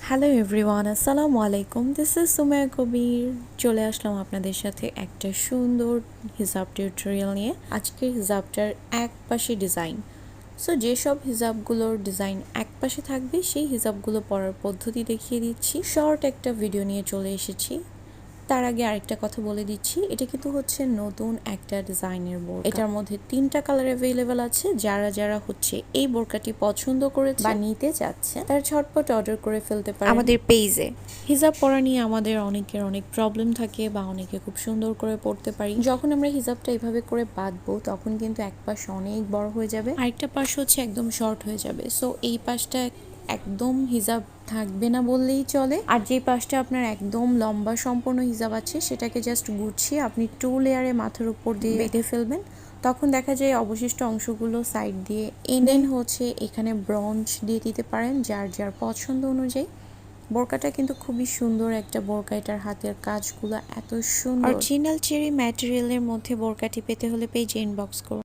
Hello everyone, আসসালামু আলাইকুম। This is Sumaiya কবির। চলে আসলাম আপনাদের সাথে একটা সুন্দর হিজাব টিউটোরিয়াল নিয়ে। আজকের হিজাবটার এক পাশে ডিজাইন। সো যেসব হিজাবগুলোর ডিজাইন এক পাশে থাকবে সেই হিজাবগুলো পরার পদ্ধতি দেখিয়ে দিচ্ছি। শর্ট একটা ভিডিও নিয়ে চলে এসেছি। তার আগে আরেকটা কথা বলে দিচ্ছি, এটা কিন্তু হচ্ছে নতুন একটা ডিজাইনের বোরকা। এটার মধ্যে 3টা কালার অ্যাভেলেবেল আছে। যারা যারা হচ্ছে এই বোরকাটি পছন্দ করেছে বা নিতে চাচ্ছে তারা ঝটপট অর্ডার করে ফেলতে পারে আমাদের পেজে। হিজাব পরা নিয়ে আমাদের অনেকের অনেক প্রবলেম থাকে বা অনেকে খুব সুন্দর করে পড়তে পারি। যখন আমরা হিজাবটা এইভাবে করে বাঁধবো তখন কিন্তু এক পাশ অনেক বড় হয়ে যাবে, আরেকটা পাশ হচ্ছে একদম শর্ট হয়ে যাবে। সো এই পাশটা একদম হিজাব থাকবে না বললেই চলে। আর যে পাশটা আপনার একদম লম্বা সম্পূর্ণ হিজাব আছে সেটাকে জাস্ট গুছিয়ে আপনি 2 লেয়ারে মাথার উপর দিয়ে বেঁধে ফেলবেন। তখন দেখা যায় অবশিষ্ট অংশগুলো সাইড দিয়ে এনে হচ্ছে এখানে ব্রঞ্চ দিয়ে দিতে পারেন যার যার পছন্দ অনুযায়ী। বোরকাটা কিন্তু খুবই সুন্দর একটা বোরকা। এটার হাতের কাজগুলো এত সুন্দর। অরিজিনাল চেরি ম্যাটেরিয়ালের মধ্যে বোরকাটি পেতে হলে পেজে ইনবক্স করুন।